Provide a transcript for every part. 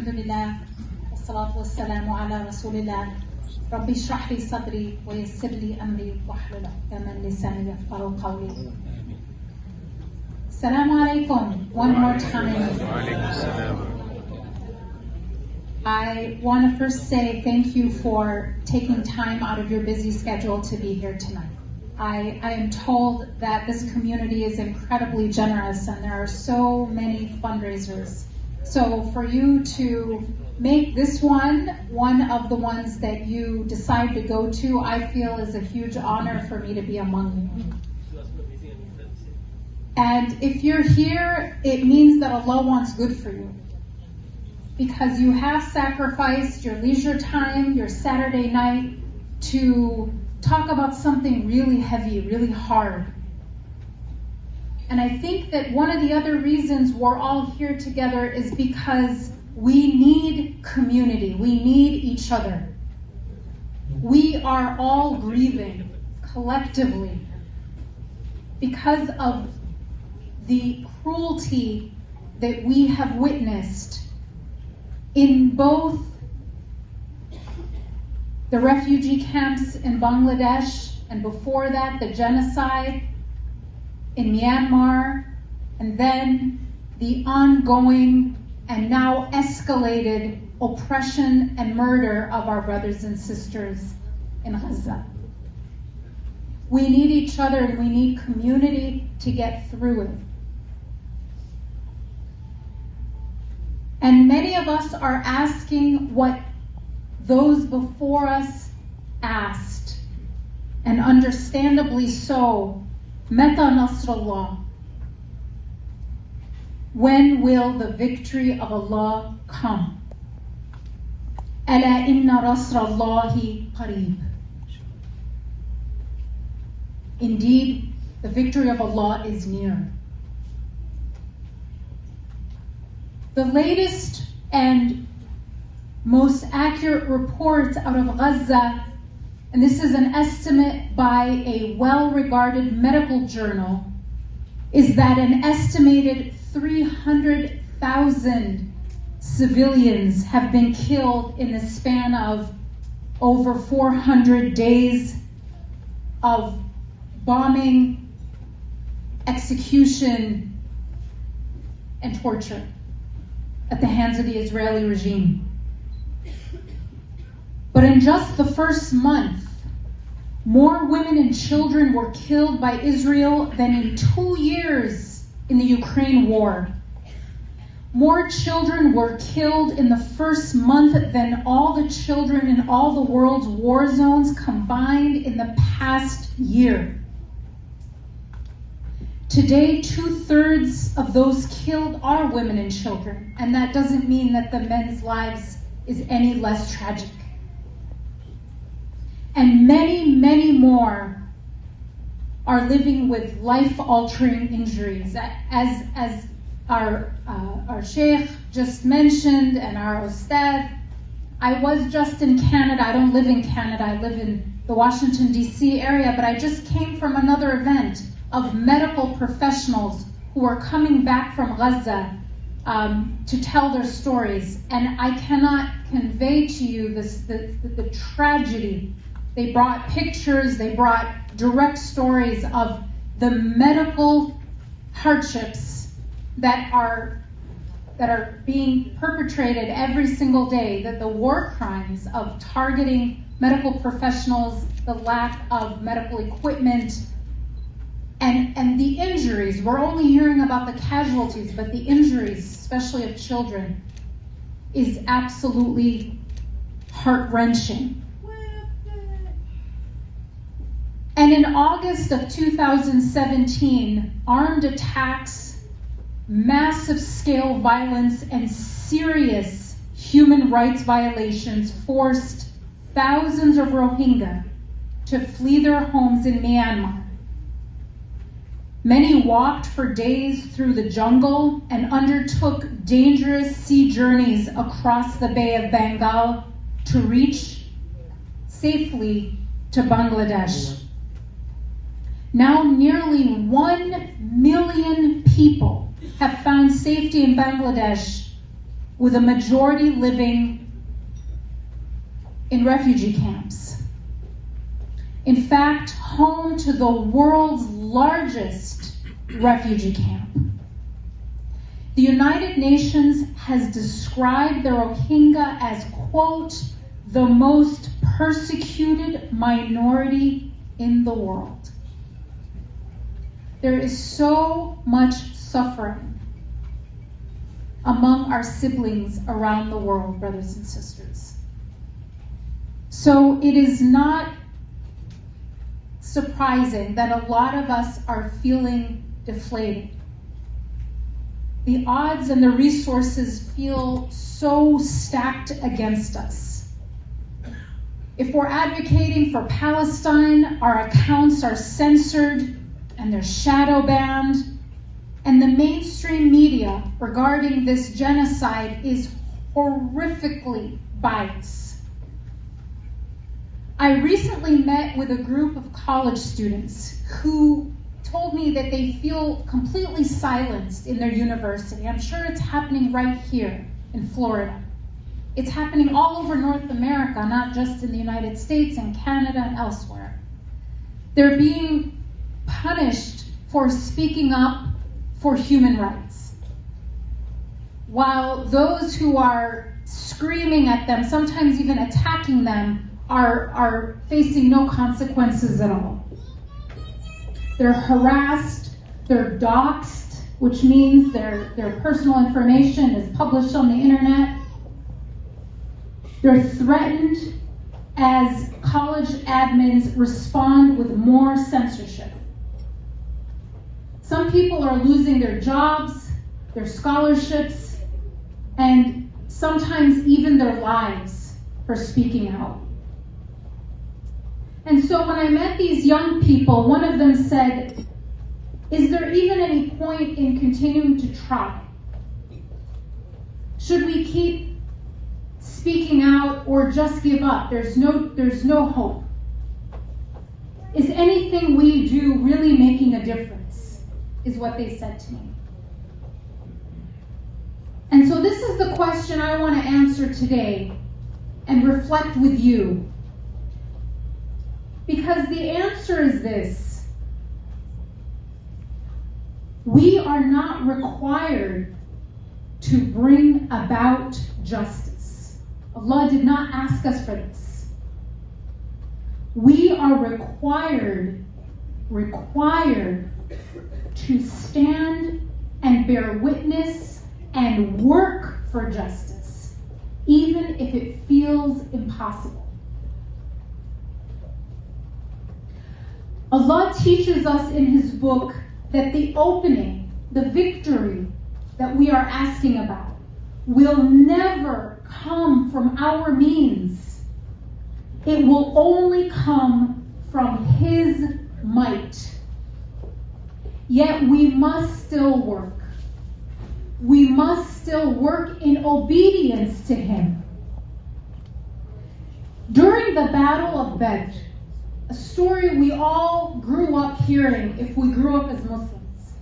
Alhamdulillah, wassalatu wassalamu ala rasulillah. Rabbi shrah li sadri wa yassir li amri wahlul 'uqdatan min lisani yafqahu qawli. Assalamu alaikum. One more time. I want to first say thank you for taking time out of your busy schedule to be here tonight. I am told that this community is incredibly generous and there are so many fundraisers. So for you to make this one of the ones that you decide to go to, I feel is a huge honor for me to be among you. And if you're here, it means that Allah wants good for you. Because you have sacrificed your leisure time, your Saturday night, to talk about something really heavy, really hard. And I think that one of the other reasons we're all here together is because we need community. We need each other. We are all grieving collectively because of the cruelty that we have witnessed in both the refugee camps in Bangladesh, and before that, the genocide in Myanmar, and then the ongoing and now escalated oppression and murder of our brothers and sisters in Gaza. We need each other and we need community to get through it. And many of us are asking what those before us asked, and understandably so, Meta Nasrallah. When will the victory of Allah come? Ala inna Nasrallahi qareeb. Indeed, the victory of Allah is near. The latest and most accurate reports out of Gaza, and this is an estimate by a well-regarded medical journal, is that an estimated 300,000 civilians have been killed in the span of over 400 days of bombing, execution, and torture at the hands of the Israeli regime. But in just the first month, more women and children were killed by Israel than in 2 years in the Ukraine war. More children were killed in the first month than all the children in all the world's war zones combined in the past year. Today, 2/3 of those killed are women and children, and that doesn't mean that the men's lives is any less tragic. And many, many more are living with life-altering injuries. As our Sheikh just mentioned, and our Ustad, I was just in Canada. I don't live in Canada. I live in the Washington, D.C. area, but I just came from another event of medical professionals who are coming back from Gaza to tell their stories. And I cannot convey to you the tragedy. They brought pictures, they brought direct stories of the medical hardships that are being perpetrated every single day, that the war crimes of targeting medical professionals, the lack of medical equipment, and the injuries. We're only hearing about the casualties, but the injuries, especially of children, is absolutely heart-wrenching. And in August of 2017, armed attacks, massive scale violence, and serious human rights violations forced thousands of Rohingya to flee their homes in Myanmar. Many walked for days through the jungle and undertook dangerous sea journeys across the Bay of Bengal to reach safely to Bangladesh. Now nearly 1 million people have found safety in Bangladesh, with a majority living in refugee camps. In fact, home to the world's largest refugee camp. The United Nations has described the Rohingya as, quote, the most persecuted minority in the world. There is so much suffering among our siblings around the world, brothers and sisters. So it is not surprising that a lot of us are feeling deflated. The odds and the resources feel so stacked against us. If we're advocating for Palestine, our accounts are censored and they're shadow banned, and the mainstream media regarding this genocide is horrifically biased. I recently met with a group of college students who told me that they feel completely silenced in their university. I'm sure it's happening right here in Florida. It's happening all over North America, not just in the United States and Canada and elsewhere. They're being punished for speaking up for human rights, while those who are screaming at them, sometimes even attacking them, are facing no consequences at all. They're harassed, they're doxxed, which means their personal information is published on the internet. They're threatened as college admins respond with more censorship. Some people are losing their jobs, their scholarships, and sometimes even their lives for speaking out. And so when I met these young people, one of them said, is there even any point in continuing to try? Should we keep speaking out or just give up? There's no hope. Is anything we do really making a difference? Is what they said to me. And so this is the question I want to answer today and reflect with you. Because the answer is this: we are not required to bring about justice. Allah did not ask us for this. We are required to stand and bear witness and work for justice, even if it feels impossible. Allah teaches us in His book that the opening, the victory that we are asking about, will never come from our means. It will only come from His might. Yet we must still work. We must still work in obedience to Him. During the Battle of Badr, a story we all grew up hearing if we grew up as Muslims.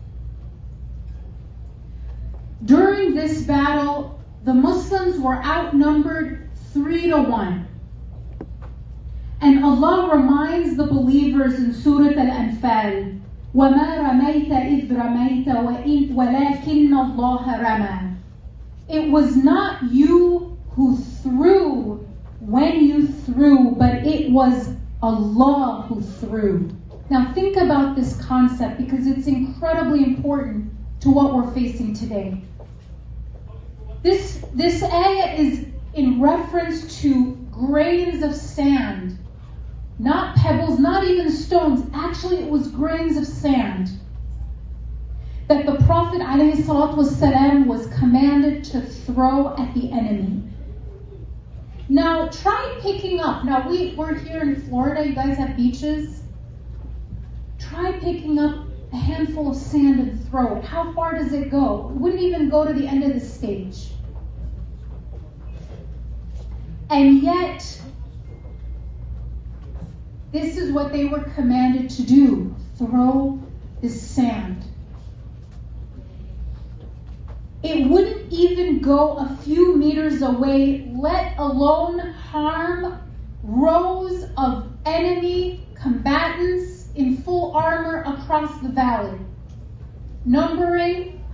During this battle, the Muslims were outnumbered 3-1. And Allah reminds the believers in Surah Al-Anfal, وَمَا رَمَيْتَ إِذْ رَمَيْتَ وَلَكِنَّ اللَّهَ رَمَى. It was not you who threw when you threw, but it was Allah who threw. Now think about this concept, because it's incredibly important to what we're facing today. This ayah is in reference to grains of sand, not pebbles, not even stones. Actually, it was grains of sand that the Prophet ﷺ was commanded to throw at the enemy. Now, try picking up. Now, we're here in Florida. You guys have beaches. Try picking up a handful of sand and throw it. How far does it go? It wouldn't even go to the end of the stage. And yet, this is what they were commanded to do: throw this sand. it wouldn't even go a few meters away, let alone harm rows of enemy combatants in full armor across the valley,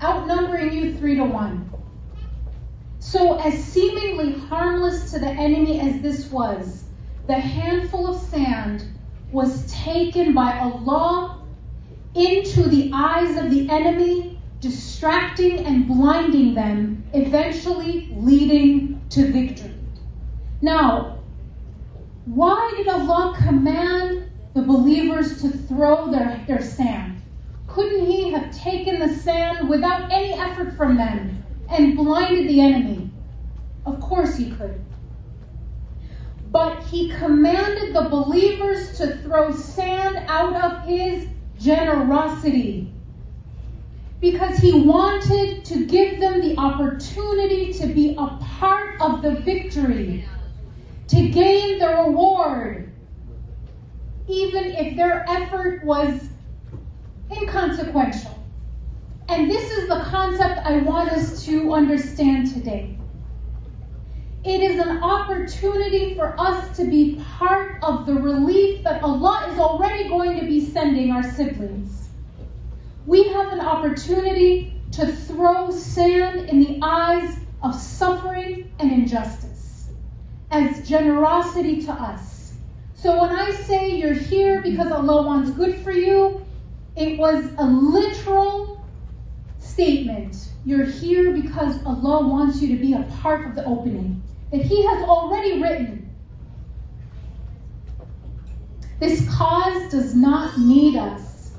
outnumbering you 3-1. So as seemingly harmless to the enemy as this was, the handful of sand was taken by Allah into the eyes of the enemy, distracting and blinding them, eventually leading to victory. Now, why did Allah command the believers to throw their sand? Couldn't He have taken the sand without any effort from them and blinded the enemy? Of course He could. But He commanded the believers to throw sand out of His generosity, because He wanted to give them the opportunity to be a part of the victory, to gain the reward, even if their effort was inconsequential. And this is the concept I want us to understand today. It is an opportunity for us to be part of the relief that Allah is already going to be sending our siblings. We have an opportunity to throw sand in the eyes of suffering and injustice as generosity to us. So when I say you're here because Allah wants good for you, it was a literal statement. You're here because Allah wants you to be a part of the opening that He has already written. This cause does not need us.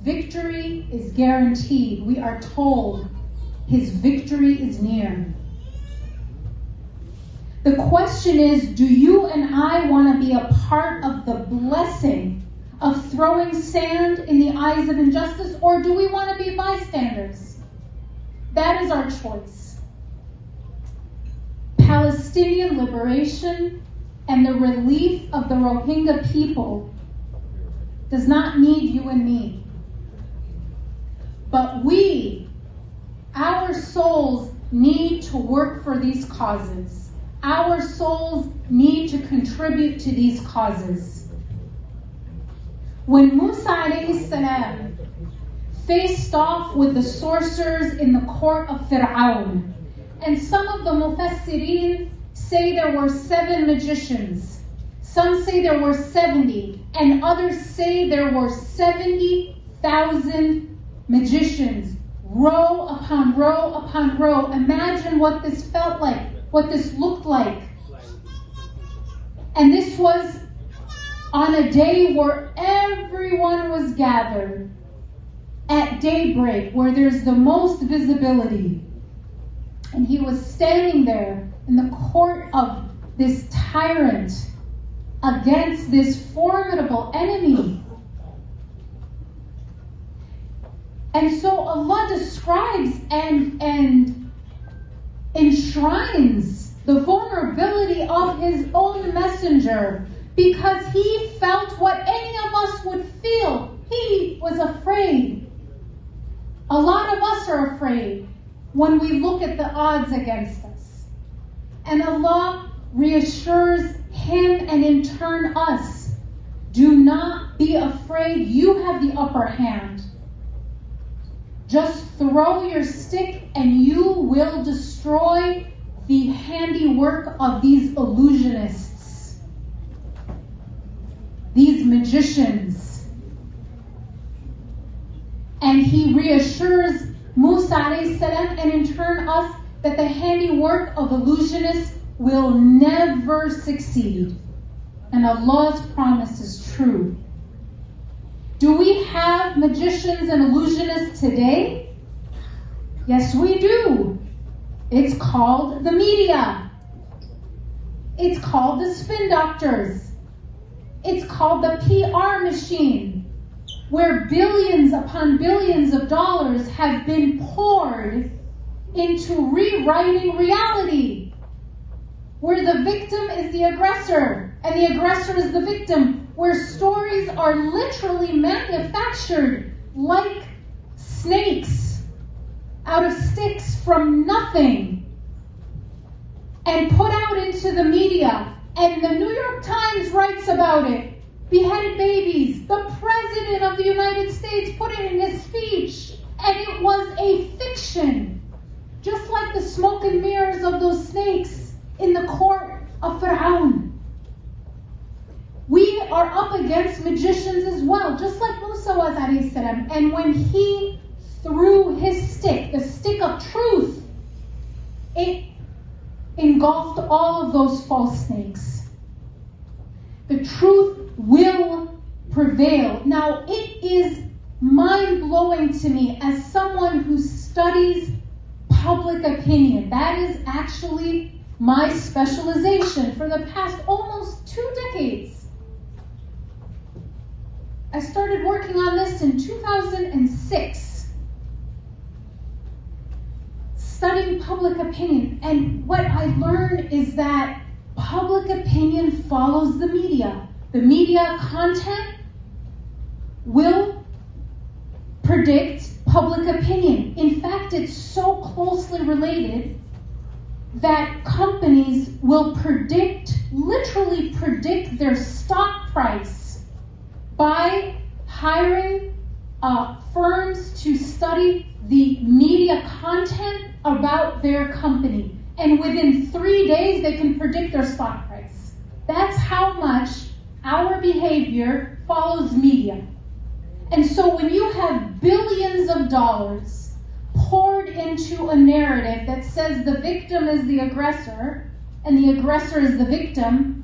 Victory is guaranteed. We are told His victory is near. The question is, do you and I want to be a part of the blessing of throwing sand in the eyes of injustice, or do we want to be bystanders? That is our choice. Palestinian liberation and the relief of the Rohingya people does not need you and me. But our souls need to work for these causes. Our souls need to contribute to these causes. When Musa alayhi salam faced off with the sorcerers in the court of Fir'aun, and some of the Mufassirin say there were 7 magicians. Some say there were 70, and others say there were 70,000 magicians, row upon row upon row. Imagine what this felt like, what this looked like. And this was on a day where everyone was gathered at daybreak, where there's the most visibility. And he was standing there in the court of this tyrant against this formidable enemy. And so Allah describes and enshrines the vulnerability of His own messenger, because he felt what any of us would feel. He was afraid. A lot of us are afraid when we look at the odds against us. And Allah reassures him and in turn us. Do not be afraid. You have the upper hand. Just throw your stick and you will destroy the handiwork of these illusionists, these magicians. And He reassures Musa alayhi salam and in turn us that the handiwork of illusionists will never succeed. And Allah's promise is true. Do we have magicians and illusionists today? Yes, we do. It's called the media. It's called the spin doctors. It's called the PR machine, where billions upon billions of dollars have been poured into rewriting reality, where the victim is the aggressor and the aggressor is the victim, where stories are literally manufactured like snakes out of sticks from nothing and put out into the media. And the New York Times writes about it. Beheaded babies. The President of the United States put it in his speech. And it was a fiction. Just like the smoke and mirrors of those snakes in the court of Fir'aun. We are up against magicians as well, just like Musa was, alayhi salam. And when he threw his stick, the stick of truth, it engulfed all of those false snakes. The truth will prevail. Now, it is mind-blowing to me as someone who studies public opinion. That is actually my specialization for the past almost 2 decades. I started working on this in 2006, studying public opinion. And what I learned is that public opinion follows the media. The media content will predict public opinion. In fact, it's so closely related that companies will literally predict their stock price by hiring firms to study the media content about their company. And within 3 days, they can predict their stock price. That's how much our behavior follows media. And so when you have billions of dollars poured into a narrative that says the victim is the aggressor and the aggressor is the victim,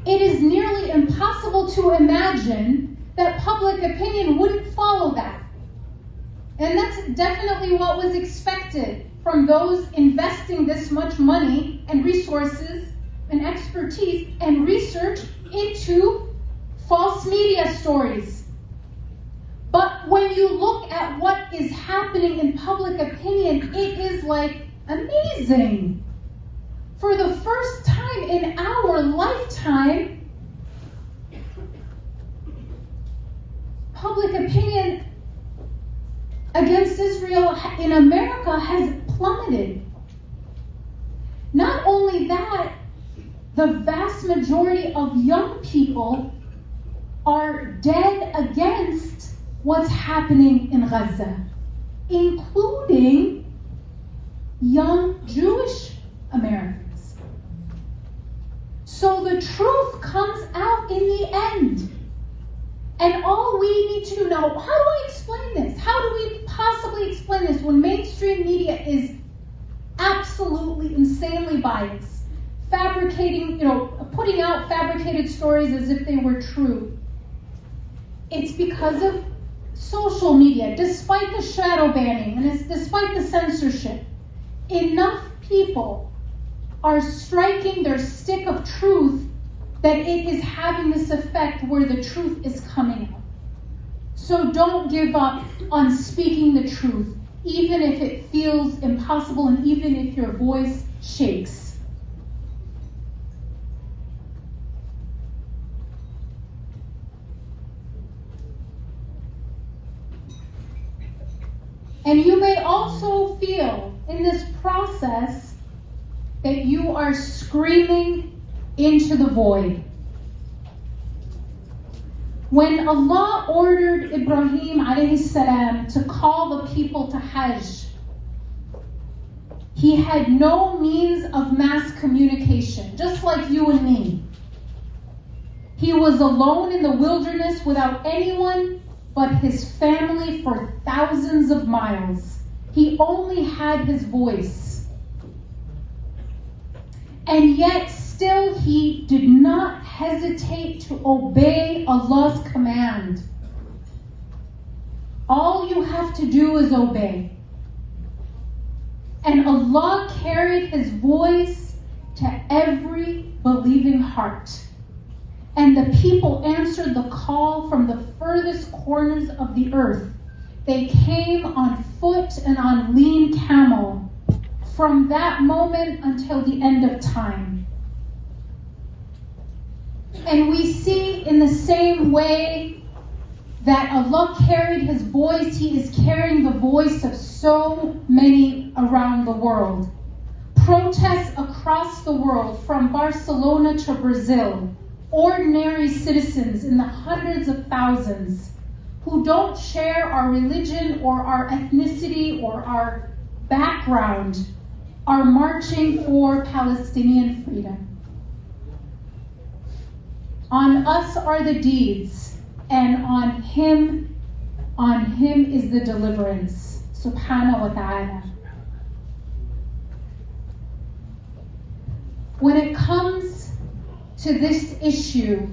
it is nearly impossible to imagine that public opinion wouldn't follow that. And that's definitely what was expected from those investing this much money and resources and expertise and research into false media stories. But when you look at what is happening in public opinion, it is like amazing. For the first time in our lifetime, public opinion against Israel in America has plummeted. Not only that, the vast majority of young people are dead against what's happening in Gaza, including young Jewish Americans. So the truth comes out in the end. And all we need to know, how do I explain this? How do we possibly explain this when mainstream media is absolutely insanely biased, fabricating, putting out fabricated stories as if they were true? It's because of social media, despite the shadow banning and despite the censorship. Enough people are striking their stick of truth that it is having this effect where the truth is coming out. So don't give up on speaking the truth, even if it feels impossible and even if your voice shakes. And you may also feel in this process that you are screaming into the void. When Allah ordered Ibrahim alayhi salam to call the people to Hajj, he had no means of mass communication, just like you and me. He was alone in the wilderness without anyone but his family for thousands of miles. He only had his voice. And yet, still, he did not hesitate to obey Allah's command. All you have to do is obey. And Allah carried his voice to every believing heart. And the people answered the call from the furthest corners of the earth. They came on foot and on lean camel from that moment until the end of time. And we see in the same way that Allah carried his voice, he is carrying the voice of so many around the world. Protests across the world, from Barcelona to Brazil, ordinary citizens in the hundreds of thousands who don't share our religion or our ethnicity or our background are marching for Palestinian freedom. On us are the deeds, and on him is the deliverance. Subhanahu wa ta'ala. When it comes to this issue,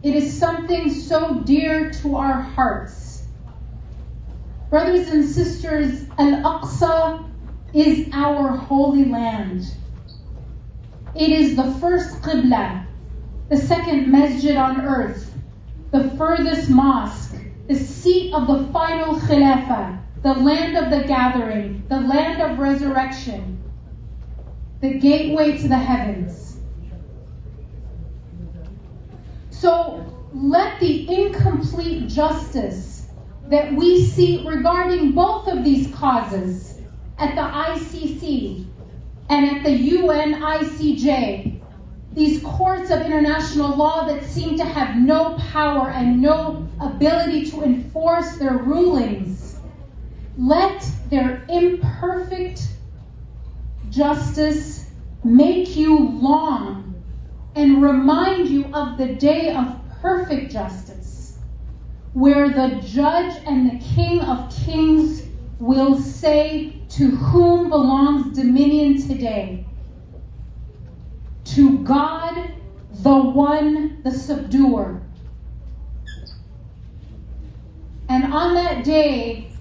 it is something so dear to our hearts. Brothers and sisters, Al-Aqsa is our holy land. It is the first Qibla, the second masjid on earth, the furthest mosque, the seat of the final Khilafah, the land of the gathering, the land of resurrection, the gateway to the heavens. So let the incomplete justice that we see regarding both of these causes at the ICC and at the UN ICJ, these courts of international law that seem to have no power and no ability to enforce their rulings, let their imperfect justice make you long and remind you of the day of perfect justice, where the judge and the King of Kings will say, to whom belongs dominion today? To God, the one, the subduer. And on that day,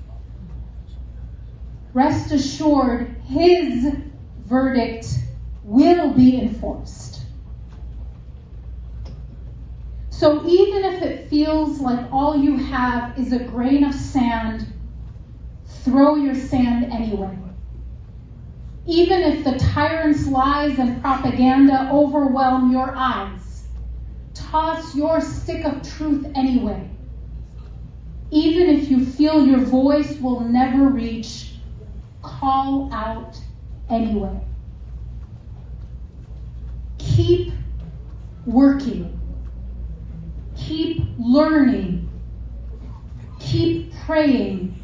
rest assured, his verdict will be enforced. So even if it feels like all you have is a grain of sand, throw your sand anyway. Even if the tyrant's lies and propaganda overwhelm your eyes, toss your stick of truth anyway. Even if you feel your voice will never reach, call out anyway. Keep working. Keep learning. Keep praying.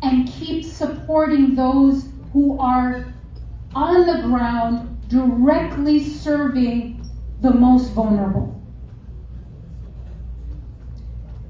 And keep supporting those who are on the ground directly serving the most vulnerable.